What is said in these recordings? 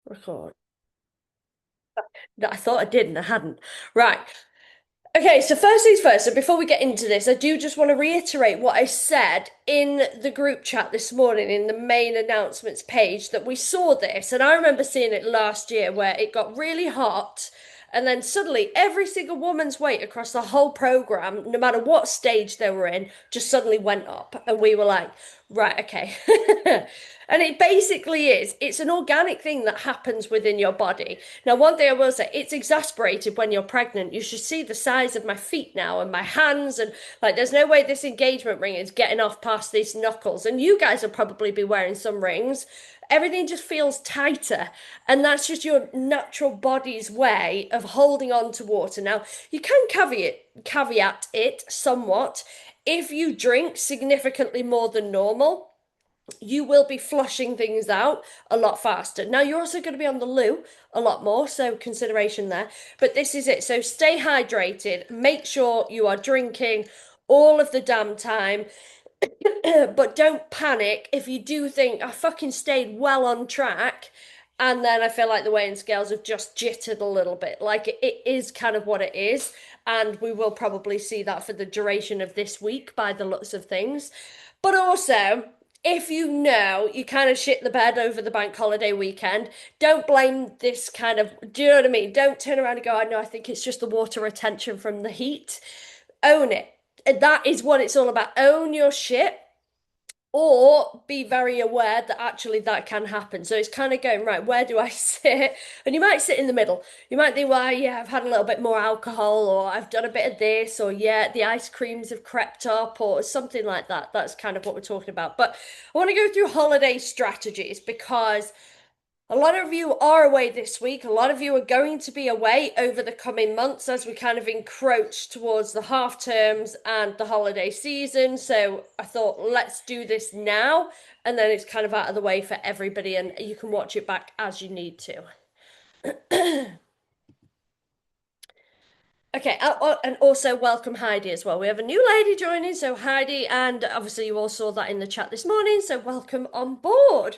Record. No, I thought I did and I hadn't. Right. Okay, so first things first, and before we get into this, I do just want to reiterate what I said in the group chat this morning in the main announcements page that we saw this, and I remember seeing it last year where it got really hot, and then suddenly every single woman's weight across the whole program, no matter what stage they were in, just suddenly went up, and we were like, right, okay. And it basically is, it's an organic thing that happens within your body. Now, one thing I will say, it's exasperated when you're pregnant. You should see the size of my feet now and my hands, and like, there's no way this engagement ring is getting off past these knuckles. And you guys will probably be wearing some rings. Everything just feels tighter, and that's just your natural body's way of holding on to water. Now, you can caveat it somewhat. If you drink significantly more than normal, you will be flushing things out a lot faster. Now, you're also going to be on the loo a lot more, so consideration there. But this is it. So stay hydrated, make sure you are drinking all of the damn time, but don't panic if you do think I fucking stayed well on track. And then I feel like the weighing scales have just jittered a little bit. Like it is kind of what it is. And we will probably see that for the duration of this week by the looks of things. But also, if you know you kind of shit the bed over the bank holiday weekend, don't blame this kind of, do you know what I mean? Don't turn around and go, I know, I think it's just the water retention from the heat. Own it. And that is what it's all about. Own your shit, or be very aware that actually that can happen. So it's kind of going, right, where do I sit? And you might sit in the middle. You might think, well, yeah, I've had a little bit more alcohol, or I've done a bit of this, or yeah, the ice creams have crept up, or something like that. That's kind of what we're talking about. But I want to go through holiday strategies because a lot of you are away this week. A lot of you are going to be away over the coming months as we kind of encroach towards the half terms and the holiday season. So I thought, let's do this now. And then it's kind of out of the way for everybody, and you can watch it back as you need to. Okay, and also welcome Heidi as well. We have a new lady joining, so Heidi, and obviously you all saw that in the chat this morning, so welcome on board.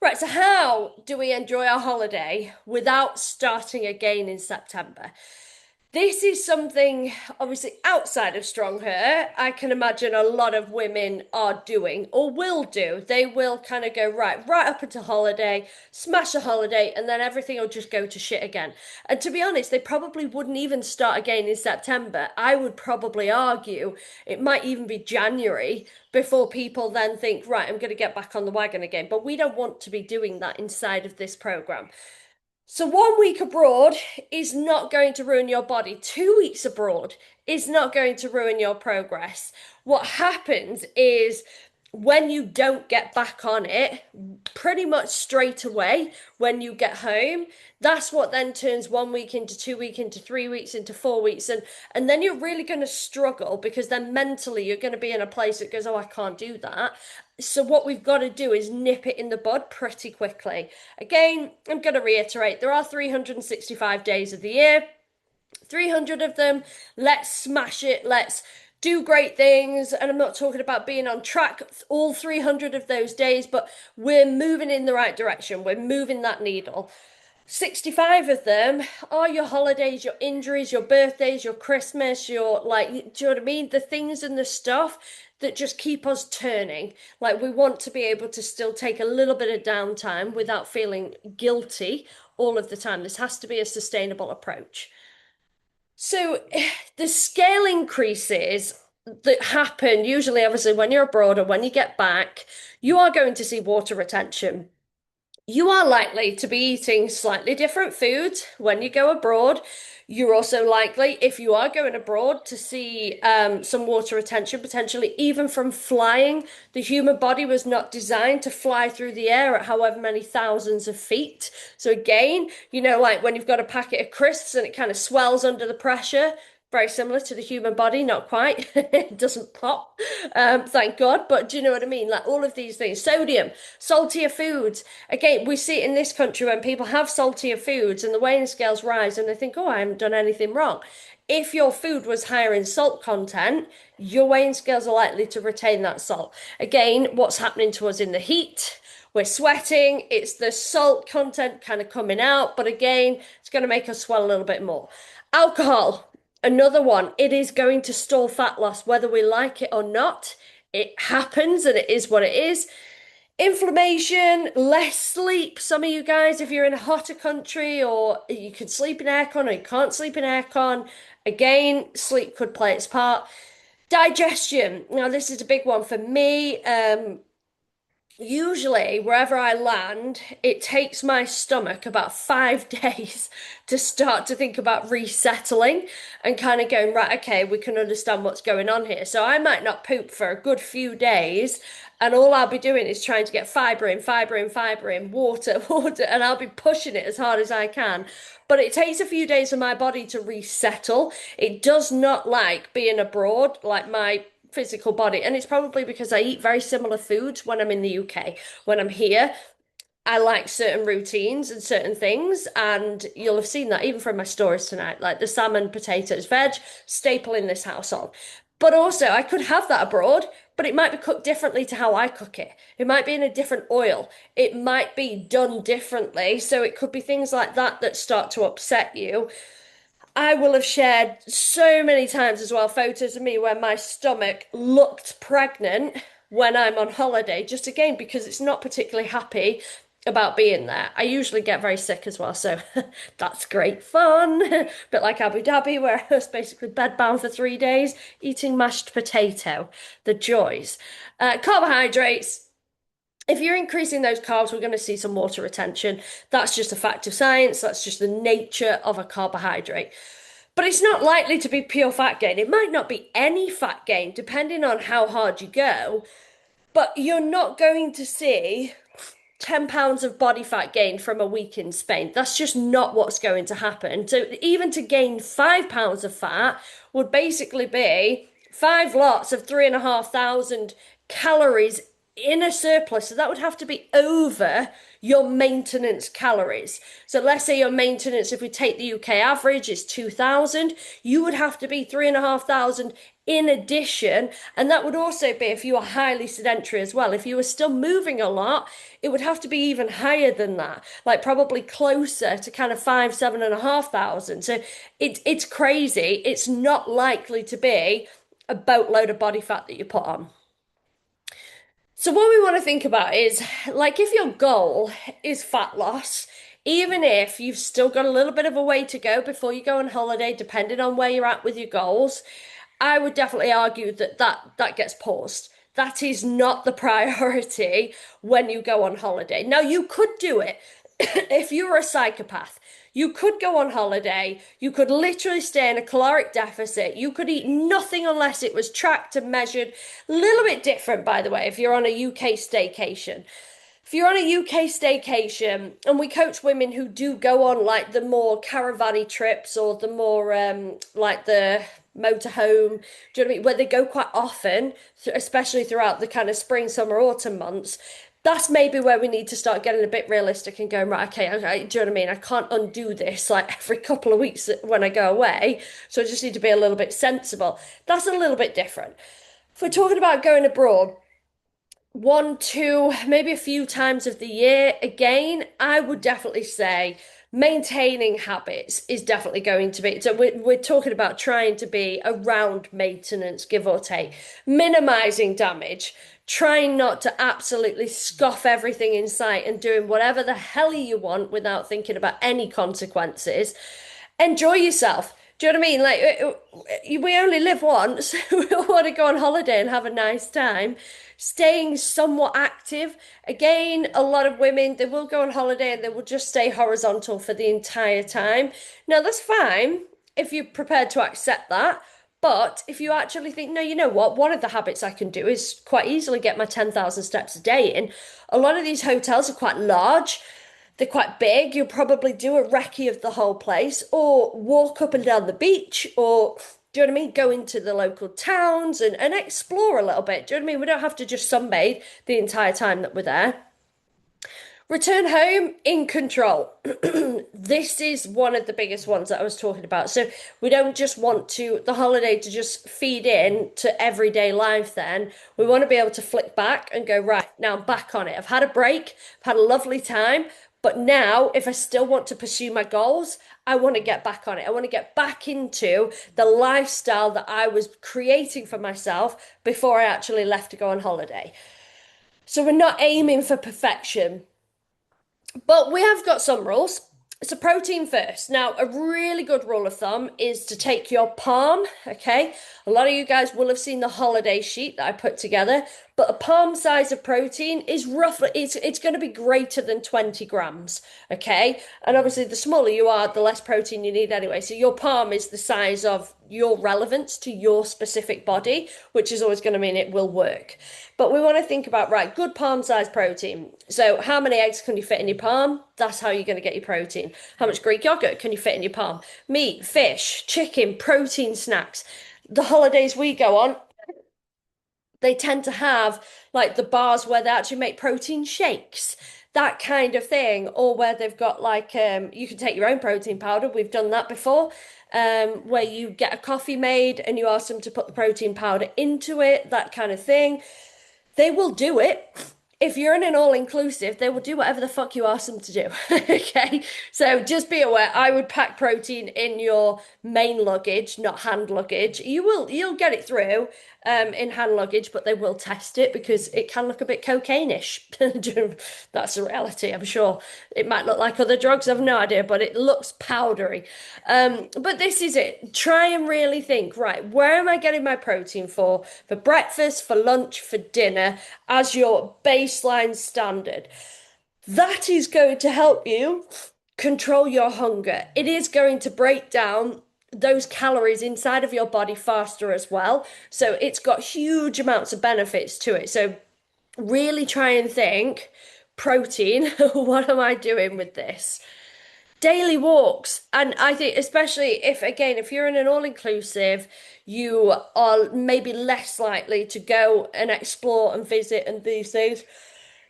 Right, so how do we enjoy our holiday without starting again in September? This is something obviously outside of strong hair, I can imagine a lot of women are doing or will do. They will kind of go right up into holiday, smash a holiday, and then everything will just go to shit again. And to be honest, they probably wouldn't even start again in September. I would probably argue it might even be January before people then think, right, I'm going to get back on the wagon again. But we don't want to be doing that inside of this program. So 1 week abroad is not going to ruin your body. 2 weeks abroad is not going to ruin your progress. What happens is when you don't get back on it pretty much straight away when you get home, that's what then turns 1 week into 2 week into 3 weeks into 4 weeks, and then you're really going to struggle because then mentally you're going to be in a place that goes, oh, I can't do that. So what we've got to do is nip it in the bud pretty quickly. Again, I'm going to reiterate, there are 365 days of the year. 300 of them, let's smash it, let's do great things. And I'm not talking about being on track all 300 of those days, but we're moving in the right direction. We're moving that needle. 65 of them are your holidays, your injuries, your birthdays, your Christmas, your like, do you know what I mean? The things and the stuff that just keep us turning. Like, we want to be able to still take a little bit of downtime without feeling guilty all of the time. This has to be a sustainable approach. So the scale increases that happen usually, obviously, when you're abroad or when you get back, you are going to see water retention. You are likely to be eating slightly different foods when you go abroad. You're also likely, if you are going abroad, to see some water retention, potentially even from flying. The human body was not designed to fly through the air at however many thousands of feet. So again, like when you've got a packet of crisps and it kind of swells under the pressure, very similar to the human body, not quite. It doesn't pop, thank God. But do you know what I mean? Like all of these things, sodium, saltier foods. Again, we see it in this country when people have saltier foods and the weighing scales rise and they think, oh, I haven't done anything wrong. If your food was higher in salt content, your weighing scales are likely to retain that salt. Again, what's happening to us in the heat? We're sweating, it's the salt content kind of coming out, but again, it's going to make us swell a little bit more. Alcohol, another one. It is going to stall fat loss, whether we like it or not. It happens and it is what it is. Inflammation, less sleep. Some of you guys, if you're in a hotter country or you can sleep in aircon or you can't sleep in aircon, again, sleep could play its part. Digestion. Now, this is a big one for me. Usually, wherever I land, it takes my stomach about 5 days to start to think about resettling and kind of going, right, okay, we can understand what's going on here. So I might not poop for a good few days, and all I'll be doing is trying to get fiber in, fiber in, fiber in, water, water, and I'll be pushing it as hard as I can. But it takes a few days for my body to resettle. It does not like being abroad, like my physical body. And it's probably because I eat very similar foods when I'm in the UK. When I'm here, I like certain routines and certain things. And you'll have seen that even from my stories tonight, like the salmon, potatoes, veg, staple in this household. But also, I could have that abroad, but it might be cooked differently to how I cook it. It might be in a different oil. It might be done differently. So it could be things like that that start to upset you. I will have shared so many times as well photos of me where my stomach looked pregnant when I'm on holiday, just again because it's not particularly happy about being there. I usually get very sick as well, so that's great fun. Bit like Abu Dhabi, where I was basically bedbound for 3 days eating mashed potato. The joys. Carbohydrates. If you're increasing those carbs, we're going to see some water retention. That's just a fact of science. That's just the nature of a carbohydrate. But it's not likely to be pure fat gain. It might not be any fat gain, depending on how hard you go. But you're not going to see 10 pounds of body fat gain from a week in Spain. That's just not what's going to happen. So even to gain 5 pounds of fat would basically be five lots of 3,500 calories in a surplus. So that would have to be over your maintenance calories. So let's say your maintenance, if we take the UK average, is 2,000, you would have to be 3,500 in addition. And that would also be if you are highly sedentary as well. If you were still moving a lot, it would have to be even higher than that, like probably closer to kind of 7,500. So it's crazy. It's not likely to be a boatload of body fat that you put on. So what we want to think about is like if your goal is fat loss, even if you've still got a little bit of a way to go before you go on holiday, depending on where you're at with your goals, I would definitely argue that that gets paused. That is not the priority when you go on holiday. Now, you could do it if you're a psychopath. You could go on holiday. You could literally stay in a caloric deficit. You could eat nothing unless it was tracked and measured. A little bit different, by the way, if you're on a UK staycation. If you're on a UK staycation, and we coach women who do go on like the more caravan trips or the more like the motorhome, do you know what I mean? Where they go quite often, especially throughout the kind of spring, summer, autumn months. That's maybe where we need to start getting a bit realistic and going, right, okay, okay, do you know what I mean? I can't undo this like every couple of weeks when I go away. So I just need to be a little bit sensible. That's a little bit different. If we're talking about going abroad, one, two, maybe a few times of the year. Again, I would definitely say maintaining habits is definitely going to be. So we're talking about trying to be around maintenance, give or take, minimizing damage, trying not to absolutely scoff everything in sight and doing whatever the hell you want without thinking about any consequences. Enjoy yourself. Do you know what I mean? Like, we only live once. We all want to go on holiday and have a nice time. Staying somewhat active. Again, a lot of women, they will go on holiday and they will just stay horizontal for the entire time. Now, that's fine if you're prepared to accept that. But if you actually think, no, you know what? One of the habits I can do is quite easily get my 10,000 steps a day in. A lot of these hotels are quite large. They're quite big. You'll probably do a recce of the whole place or walk up and down the beach or, do you know what I mean? Go into the local towns and explore a little bit. Do you know what I mean? We don't have to just sunbathe the entire time that we're there. Return home in control. This is one of the biggest ones that I was talking about. So we don't just want the holiday to just feed in to everyday life then. We want to be able to flick back and go, right, now I'm back on it. I've had a break, I've had a lovely time, but now if I still want to pursue my goals, I want to get back on it. I want to get back into the lifestyle that I was creating for myself before I actually left to go on holiday. So we're not aiming for perfection. But we have got some rules. So protein first. Now, a really good rule of thumb is to take your palm, okay? A lot of you guys will have seen the holiday sheet that I put together, but a palm size of protein is roughly it's going to be greater than 20 grams, okay? And obviously the smaller you are, the less protein you need anyway. So your palm is the size of your relevance to your specific body, which is always going to mean it will work. But we want to think about, right, good palm size protein. So how many eggs can you fit in your palm? That's how you're going to get your protein. How much Greek yogurt can you fit in your palm? Meat, fish, chicken, protein snacks. The holidays we go on, they tend to have like the bars where they actually make protein shakes, that kind of thing, or where they've got like you can take your own protein powder. We've done that before, where you get a coffee made and you ask them to put the protein powder into it, that kind of thing. They will do it. If you're in an all-inclusive, they will do whatever the fuck you ask them to do. Okay. So just be aware, I would pack protein in your main luggage, not hand luggage. You'll get it through in hand luggage, but they will test it because it can look a bit cocaine-ish. That's the reality, I'm sure. It might look like other drugs, I've no idea, but it looks powdery. But this is it. Try and really think, right, where am I getting my protein for? For breakfast, for lunch, for dinner, as your baseline standard. That is going to help you control your hunger. It is going to break down those calories inside of your body faster as well. So it's got huge amounts of benefits to it. So really try and think protein, what am I doing with this? Daily walks. And I think, especially if, again, if you're in an all inclusive, you are maybe less likely to go and explore and visit and these things.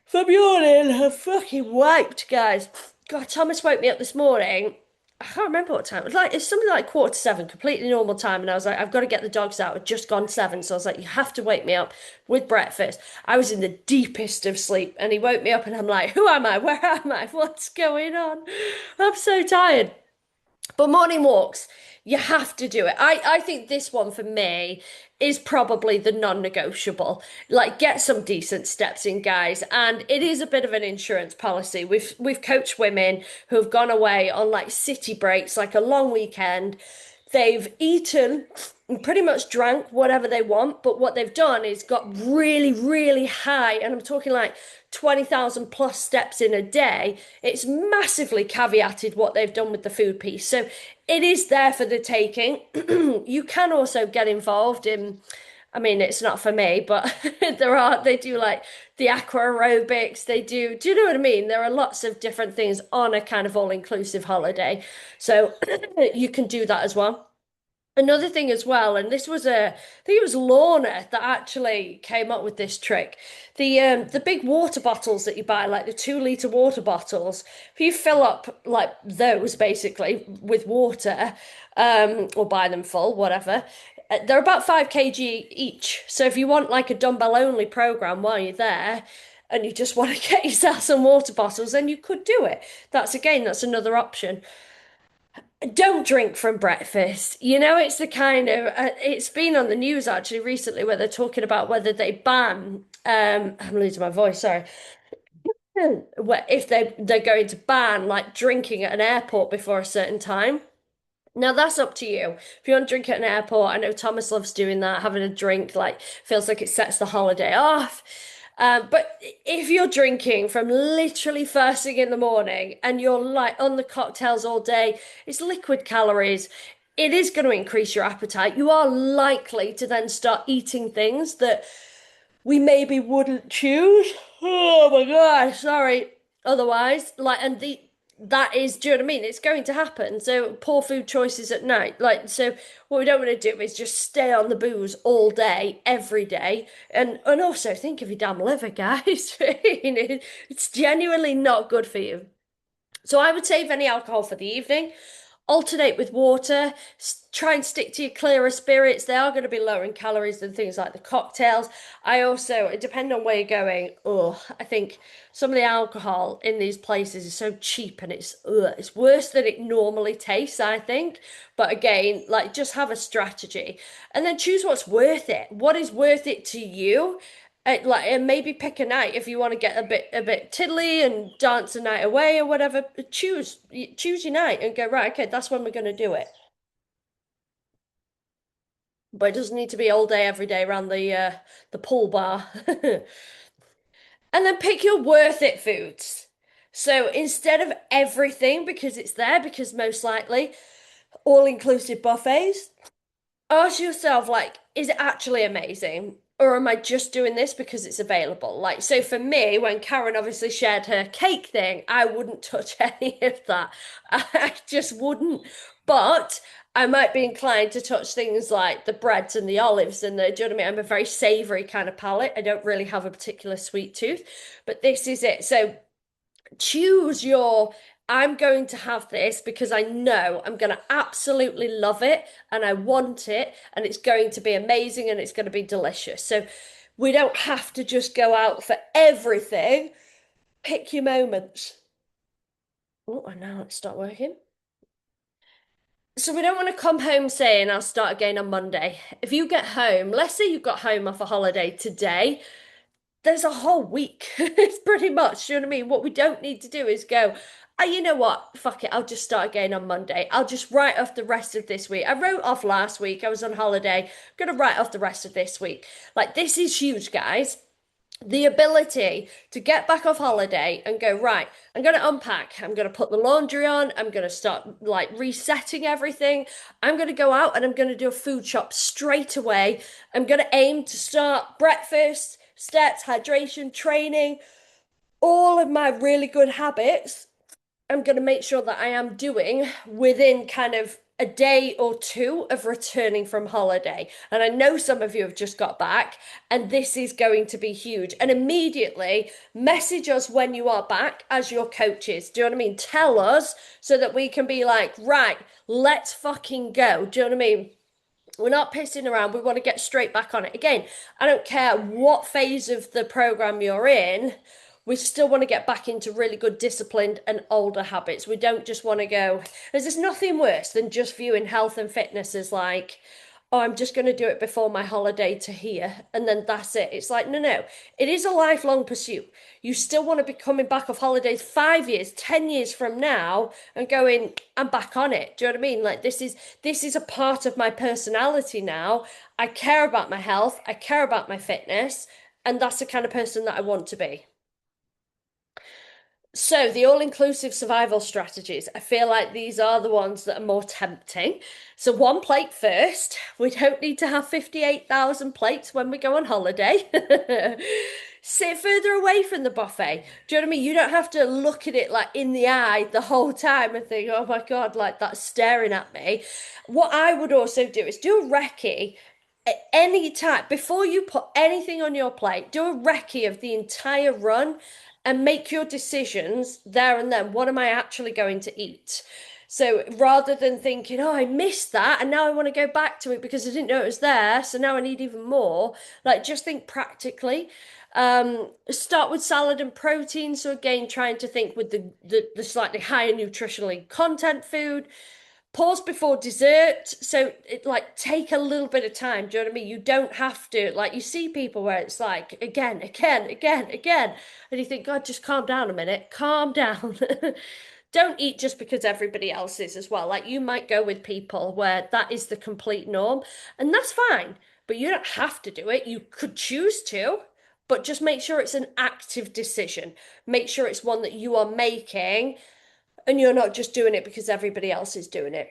So I'm yawning. I'm fucking wiped, guys. God, Thomas woke me up this morning. I can't remember what time. It was like it's something like 7:15, completely normal time. And I was like, I've got to get the dogs out. It's just gone 7. So I was like, you have to wake me up with breakfast. I was in the deepest of sleep and he woke me up and I'm like, who am I? Where am I? What's going on? I'm so tired. But morning walks, you have to do it. I think this one for me is probably the non-negotiable. Like get some decent steps in, guys. And it is a bit of an insurance policy. We've coached women who have gone away on like city breaks, like a long weekend. They've eaten and pretty much drank whatever they want, but what they've done is got really, really high, and I'm talking like 20,000 plus steps in a day. It's massively caveated what they've done with the food piece. So it is there for the taking. You can also get involved in, I mean, it's not for me, but they do like the aqua aerobics, do you know what I mean? There are lots of different things on a kind of all-inclusive holiday. So you can do that as well. Another thing as well, and this was I think it was Lorna that actually came up with this trick. The big water bottles that you buy, like the 2 litre water bottles, if you fill up like those basically with water, or buy them full, whatever, they're about 5 kg each. So if you want like a dumbbell only program while you're there, and you just want to get yourself some water bottles, then you could do it. That's another option. Don't drink from breakfast. You know, it's the kind of it's been on the news actually recently where they're talking about whether they ban I'm losing my voice, sorry. If they're going to ban like drinking at an airport before a certain time. Now that's up to you. If you want to drink at an airport, I know Thomas loves doing that, having a drink, like feels like it sets the holiday off. But if you're drinking from literally first thing in the morning and you're like on the cocktails all day, it's liquid calories. It is going to increase your appetite. You are likely to then start eating things that we maybe wouldn't choose. Oh my God, sorry. Otherwise, like, and that is, do you know what I mean? It's going to happen. So poor food choices at night. Like, so what we don't want to do is just stay on the booze all day, every day. And also think of your damn liver, guys. It's genuinely not good for you. So I would save any alcohol for the evening. Alternate with water. Try and stick to your clearer spirits. They are going to be lower in calories than things like the cocktails. I also, it depends on where you're going. Oh, I think some of the alcohol in these places is so cheap and it's worse than it normally tastes, I think. But again, like just have a strategy and then choose what's worth it. What is worth it to you? And maybe pick a night if you want to get a bit tiddly and dance a night away or whatever. Choose your night and go, right, okay, that's when we're going to do it. But it doesn't need to be all day every day around the pool bar. And then pick your worth it foods. So instead of everything because it's there, because most likely all inclusive buffets, ask yourself, like, is it actually amazing? Or am I just doing this because it's available? Like, so for me, when Karen obviously shared her cake thing, I wouldn't touch any of that. I just wouldn't. But I might be inclined to touch things like the breads and the olives and the, do you know what I mean? I'm a very savory kind of palate. I don't really have a particular sweet tooth, but this is it. So choose your I'm going to have this because I know I'm going to absolutely love it and I want it and it's going to be amazing and it's going to be delicious. So we don't have to just go out for everything. Pick your moments. Oh, and now it's not working. So we don't want to come home saying I'll start again on Monday. If you get home, let's say you got home off a holiday today, there's a whole week. It's pretty much, you know what I mean? What we don't need to do is go, oh, you know what? Fuck it. I'll just start again on Monday. I'll just write off the rest of this week. I wrote off last week. I was on holiday. I'm going to write off the rest of this week. Like, this is huge, guys. The ability to get back off holiday and go, right, I'm going to unpack. I'm going to put the laundry on. I'm going to start like resetting everything. I'm going to go out and I'm going to do a food shop straight away. I'm going to aim to start breakfast, steps, hydration, training, all of my really good habits. I'm going to make sure that I am doing within kind of a day or two of returning from holiday. And I know some of you have just got back, and this is going to be huge. And immediately message us when you are back as your coaches. Do you know what I mean? Tell us so that we can be like, right, let's fucking go. Do you know what I mean? We're not pissing around. We want to get straight back on it. Again, I don't care what phase of the program you're in. We still want to get back into really good disciplined and older habits. We don't just want to go, there's nothing worse than just viewing health and fitness as like, oh, I'm just going to do it before my holiday to here, and then that's it. It's like, no, no, it is a lifelong pursuit. You still want to be coming back off holidays 5 years, 10 years from now and going, I'm back on it. Do you know what I mean? Like this is a part of my personality now. I care about my health, I care about my fitness, and that's the kind of person that I want to be. So, the all-inclusive survival strategies, I feel like these are the ones that are more tempting. So, one plate first. We don't need to have 58,000 plates when we go on holiday. Sit further away from the buffet. Do you know what I mean? You don't have to look at it like in the eye the whole time and think, oh my God, like that's staring at me. What I would also do is do a recce at any time before you put anything on your plate. Do a recce of the entire run and make your decisions there and then. What am I actually going to eat? So rather than thinking, oh, I missed that and now I want to go back to it because I didn't know it was there, so now I need even more, like just think practically. Start with salad and protein. So again, trying to think with the slightly higher nutritionally content food. Pause before dessert. So it like take a little bit of time. Do you know what I mean? You don't have to like you see people where it's like again, again, again, again, and you think, God, just calm down a minute, calm down. Don't eat just because everybody else is as well. Like you might go with people where that is the complete norm, and that's fine. But you don't have to do it. You could choose to, but just make sure it's an active decision. Make sure it's one that you are making and you're not just doing it because everybody else is doing it.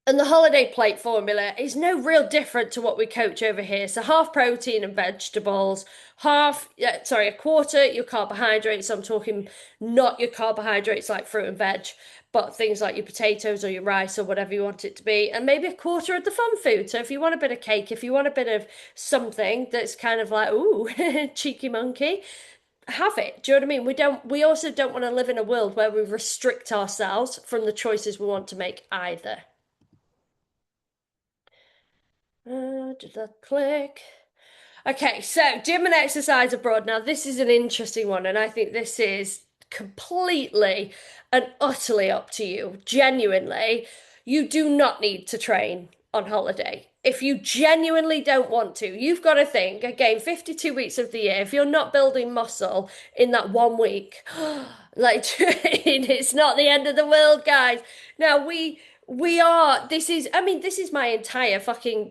And the holiday plate formula is no real different to what we coach over here. So half protein and vegetables, a quarter your carbohydrates. I'm talking not your carbohydrates like fruit and veg, but things like your potatoes or your rice or whatever you want it to be. And maybe a quarter of the fun food. So if you want a bit of cake, if you want a bit of something that's kind of like, ooh, cheeky monkey, have it. Do you know what I mean? We also don't want to live in a world where we restrict ourselves from the choices we want to make either. Did that click? Okay, so gym and exercise abroad. Now, this is an interesting one, and I think this is completely and utterly up to you. Genuinely, you do not need to train on holiday. If you genuinely don't want to, you've got to think again, 52 weeks of the year, if you're not building muscle in that 1 week, like it's not the end of the world, guys. Now we are, this is my entire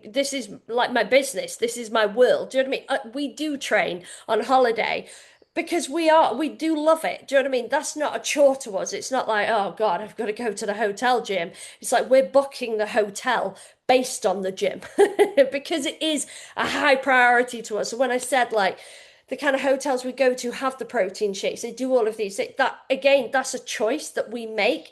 this is like my business. This is my world. Do you know what I mean? We do train on holiday because we do love it. Do you know what I mean? That's not a chore to us. It's not like, oh God, I've got to go to the hotel gym. It's like we're booking the hotel based on the gym because it is a high priority to us. So when I said like, the kind of hotels we go to have the protein shakes, they do all of these. That again, that's a choice that we make.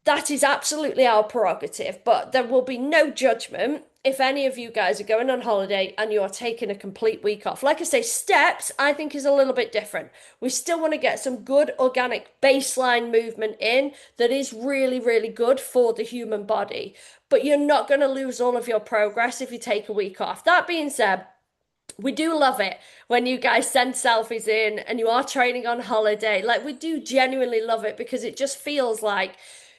That is absolutely our prerogative, but there will be no judgment if any of you guys are going on holiday and you are taking a complete week off. Like I say, steps I think is a little bit different. We still want to get some good organic baseline movement in that is really, really good for the human body. But you're not going to lose all of your progress if you take a week off. That being said, we do love it when you guys send selfies in and you are training on holiday. Like we do genuinely love it because it just feels like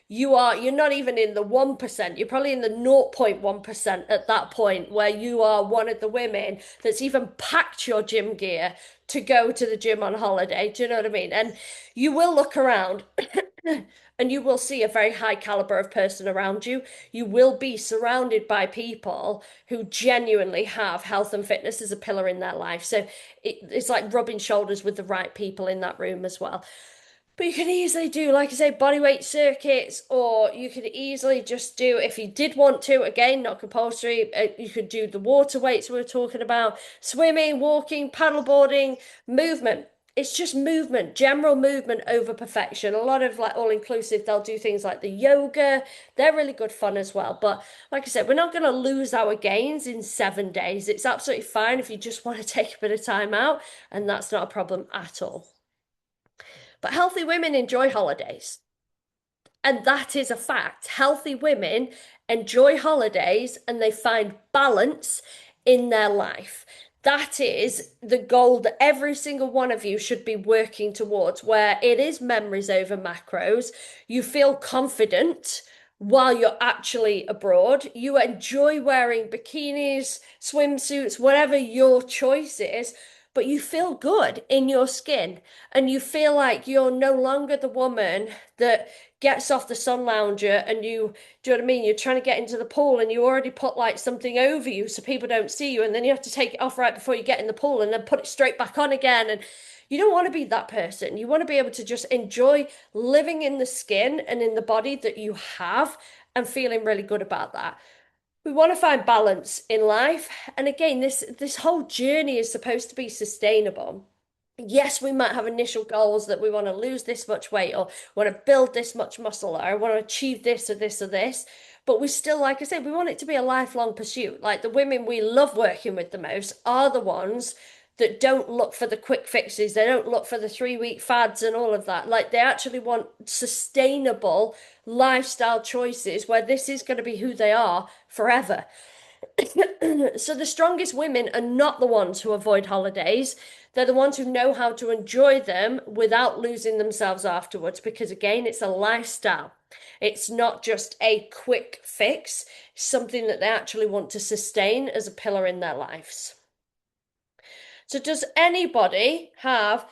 you're not even in the 1%. You're probably in the 0.1% at that point where you are one of the women that's even packed your gym gear to go to the gym on holiday. Do you know what I mean? And you will look around and you will see a very high caliber of person around you. You will be surrounded by people who genuinely have health and fitness as a pillar in their life. So it's like rubbing shoulders with the right people in that room as well. But you can easily do, like I say, bodyweight circuits, or you could easily just do, if you did want to, again, not compulsory, you could do the water weights we were talking about, swimming, walking, paddleboarding, movement. It's just movement, general movement over perfection. A lot of like all inclusive, they'll do things like the yoga. They're really good fun as well. But like I said, we're not going to lose our gains in 7 days. It's absolutely fine if you just want to take a bit of time out, and that's not a problem at all. But healthy women enjoy holidays. And that is a fact. Healthy women enjoy holidays and they find balance in their life. That is the goal that every single one of you should be working towards, where it is memories over macros. You feel confident while you're actually abroad. You enjoy wearing bikinis, swimsuits, whatever your choice is, but you feel good in your skin and you feel like you're no longer the woman that gets off the sun lounger and do you know what I mean? You're trying to get into the pool and you already put like something over you so people don't see you, and then you have to take it off right before you get in the pool and then put it straight back on again. And you don't want to be that person. You want to be able to just enjoy living in the skin and in the body that you have and feeling really good about that. We want to find balance in life. And again, this whole journey is supposed to be sustainable. Yes, we might have initial goals that we want to lose this much weight or want to build this much muscle or I want to achieve this or this or this. But we still, like I said, we want it to be a lifelong pursuit. Like the women we love working with the most are the ones that don't look for the quick fixes. They don't look for the 3 week fads and all of that. Like they actually want sustainable lifestyle choices where this is going to be who they are forever. So the strongest women are not the ones who avoid holidays. They're the ones who know how to enjoy them without losing themselves afterwards, because again, it's a lifestyle. It's not just a quick fix, it's something that they actually want to sustain as a pillar in their lives. So does anybody have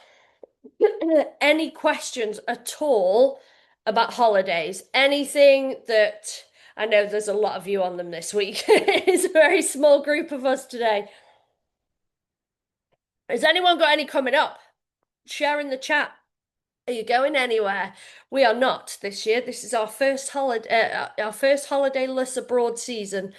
any questions at all about holidays? Anything that I know there's a lot of you on them this week. It's a very small group of us today. Has anyone got any coming up? Share in the chat. Are you going anywhere? We are not this year. This is our first holidayless abroad season,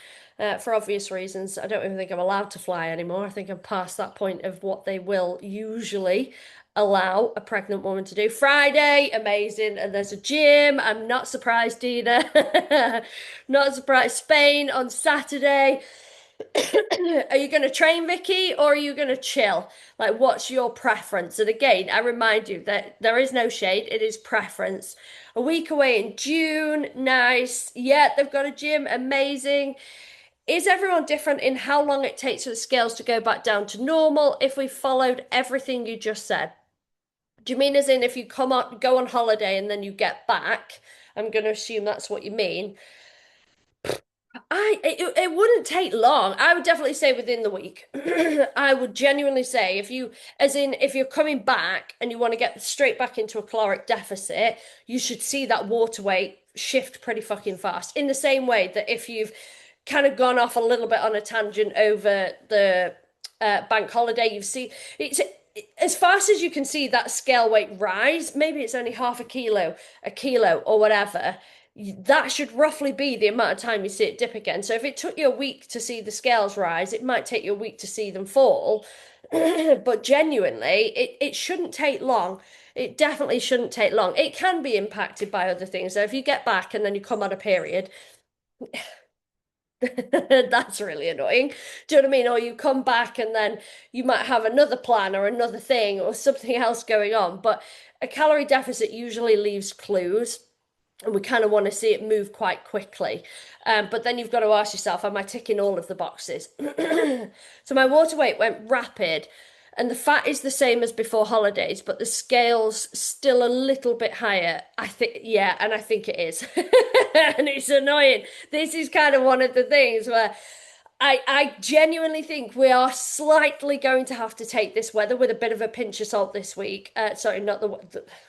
for obvious reasons. I don't even think I'm allowed to fly anymore. I think I'm past that point of what they will usually allow a pregnant woman to do. Friday, amazing, and there's a gym. I'm not surprised, Dina. Not surprised. Spain on Saturday. Are you going to train, Vicky, or are you going to chill? Like, what's your preference? And again, I remind you that there is no shade, it is preference. A week away in June, nice. Yeah, they've got a gym, amazing. Is everyone different in how long it takes for the scales to go back down to normal if we followed everything you just said? Do you mean as in if you go on holiday and then you get back? I'm going to assume that's what you mean. It wouldn't take long. I would definitely say within the week. I would genuinely say if you, as in if you're coming back and you want to get straight back into a caloric deficit, you should see that water weight shift pretty fucking fast. In the same way that if you've kind of gone off a little bit on a tangent over the bank holiday, you've seen it's as fast as you can see that scale weight rise. Maybe it's only half a kilo or whatever, that should roughly be the amount of time you see it dip again. So if it took you a week to see the scales rise, it might take you a week to see them fall. But genuinely, it shouldn't take long. It definitely shouldn't take long. It can be impacted by other things. So if you get back and then you come on a period, that's really annoying. Do you know what I mean? Or you come back and then you might have another plan or another thing or something else going on. But a calorie deficit usually leaves clues and we kind of want to see it move quite quickly. But then you've got to ask yourself, am I ticking all of the boxes? So my water weight went rapid, and the fat is the same as before holidays, but the scale's still a little bit higher. I think, yeah, and I think it is. And it's annoying. This is kind of one of the things where I genuinely think we are slightly going to have to take this weather with a bit of a pinch of salt this week. Sorry, not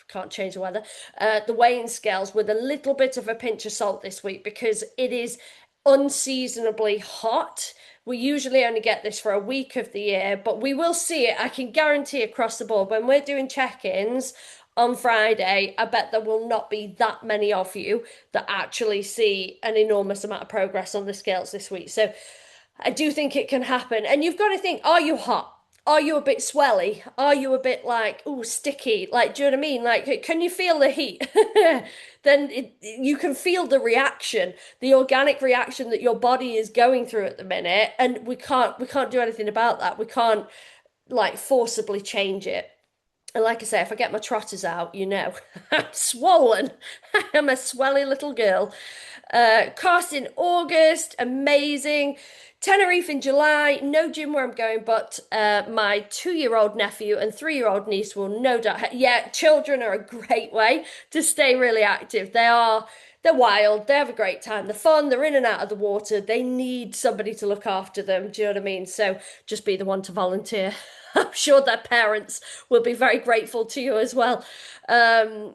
can't change the weather. The weighing scales with a little bit of a pinch of salt this week because it is unseasonably hot. We usually only get this for a week of the year, but we will see it. I can guarantee across the board when we're doing check-ins on Friday, I bet there will not be that many of you that actually see an enormous amount of progress on the scales this week. So I do think it can happen. And you've got to think, are you hot? Are you a bit swelly? Are you a bit like, oh, sticky? Like, do you know what I mean? Like, can you feel the heat? Then you can feel the reaction, the organic reaction that your body is going through at the minute. And we can't do anything about that. We can't like forcibly change it. And like I say, if I get my trotters out, you know, I'm swollen. I'm a swelly little girl. Cast in August, amazing. Tenerife in July, no gym where I'm going, but my 2-year-old nephew and 3-year-old niece will no doubt. Yeah, children are a great way to stay really active. They're wild, they have a great time, they're fun, they're in and out of the water, they need somebody to look after them. Do you know what I mean? So just be the one to volunteer. I'm sure their parents will be very grateful to you as well. Um,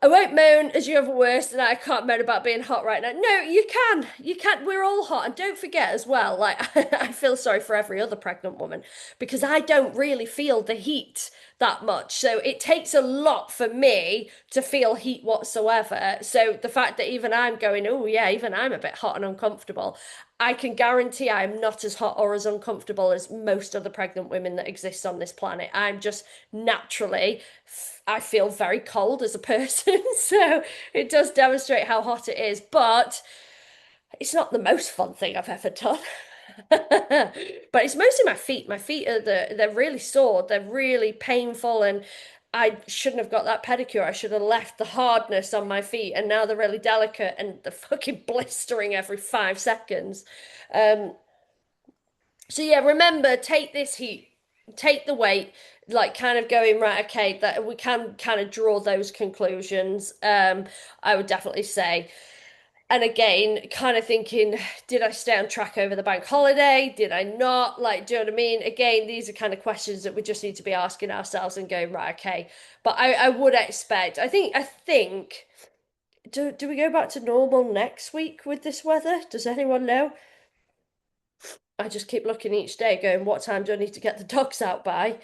I won't moan as you have a worse, and I can't moan about being hot right now. No, you can. You can. We're all hot. And don't forget as well, like, I feel sorry for every other pregnant woman because I don't really feel the heat that much. So it takes a lot for me to feel heat whatsoever. So the fact that even I'm going, oh, yeah, even I'm a bit hot and uncomfortable, I can guarantee I'm not as hot or as uncomfortable as most other pregnant women that exist on this planet. I'm just naturally, I feel very cold as a person. So it does demonstrate how hot it is, but it's not the most fun thing I've ever done. But it's mostly my feet. My feet are they're really sore, they're really painful, and I shouldn't have got that pedicure. I should have left the hardness on my feet, and now they're really delicate and they're fucking blistering every 5 seconds. Um, so yeah, remember, take this heat, take the weight, like kind of going right, okay, that we can kind of draw those conclusions. I would definitely say. And again, kind of thinking, did I stay on track over the bank holiday? Did I not? Like, do you know what I mean? Again, these are kind of questions that we just need to be asking ourselves and going, right, okay. But I would expect, I think, do we go back to normal next week with this weather? Does anyone know? I just keep looking each day, going, what time do I need to get the dogs out by?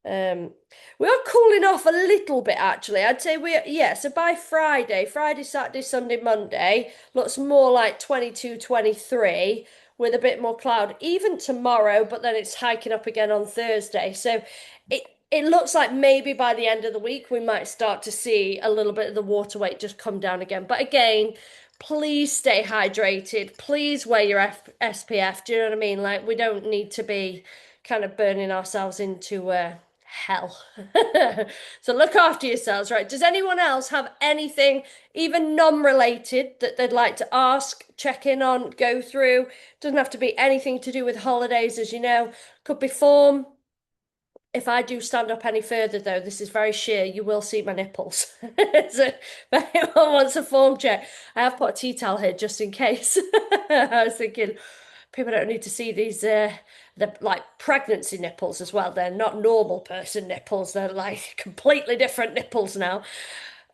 Um, we are cooling off a little bit actually. I'd say yeah, so by Friday, Saturday, Sunday, Monday, looks more like 22, 23 with a bit more cloud. Even tomorrow, but then it's hiking up again on Thursday. So it looks like maybe by the end of the week we might start to see a little bit of the water weight just come down again. But again, please stay hydrated. Please wear your SPF. Do you know what I mean? Like we don't need to be kind of burning ourselves into hell. So look after yourselves, right? Does anyone else have anything, even non-related, that they'd like to ask, check in on, go through? Doesn't have to be anything to do with holidays, as you know. Could be form. If I do stand up any further, though, this is very sheer. You will see my nipples. So if anyone wants a form check, I have put a tea towel here just in case. I was thinking people don't need to see these the like pregnancy nipples as well. They're not normal person nipples. They're like completely different nipples now.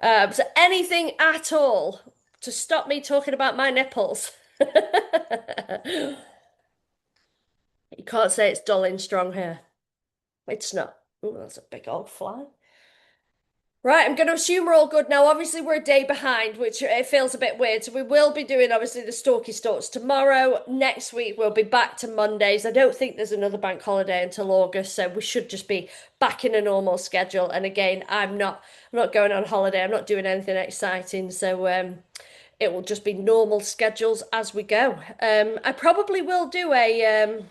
So anything at all to stop me talking about my nipples. You can't say it's dull and strong here. It's not. Oh, that's a big old fly. Right, I'm going to assume we're all good now. Obviously, we're a day behind, which it feels a bit weird. So we will be doing obviously the Stalky Stalks tomorrow. Next week we'll be back to Mondays. I don't think there's another bank holiday until August, so we should just be back in a normal schedule. And again, I'm not going on holiday. I'm not doing anything exciting, so it will just be normal schedules as we go. I probably will do a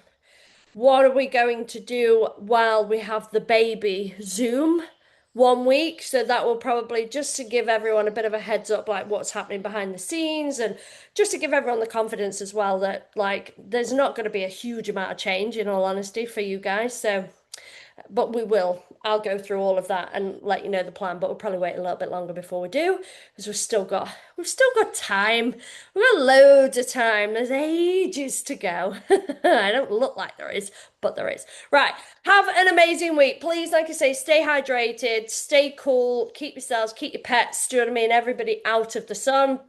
what are we going to do while we have the baby Zoom 1 week? So that will probably just to give everyone a bit of a heads up, like what's happening behind the scenes, and just to give everyone the confidence as well that like there's not going to be a huge amount of change in all honesty for you guys. So but we will. I'll go through all of that and let you know the plan, but we'll probably wait a little bit longer before we do because we've still got time. We've got loads of time. There's ages to go. I don't look like there is, but there is. Right. Have an amazing week. Please, like I say, stay hydrated, stay cool, keep yourselves, keep your pets, do you know what I mean? Everybody out of the sun.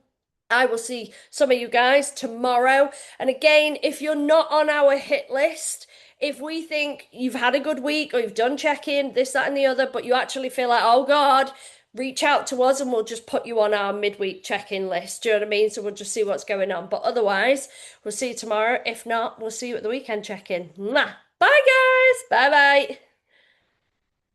I will see some of you guys tomorrow. And again, if you're not on our hit list, if we think you've had a good week or you've done check-in, this, that, and the other, but you actually feel like, oh God, reach out to us and we'll just put you on our midweek check-in list. Do you know what I mean? So we'll just see what's going on. But otherwise, we'll see you tomorrow. If not, we'll see you at the weekend check-in. Bye, guys. Bye bye.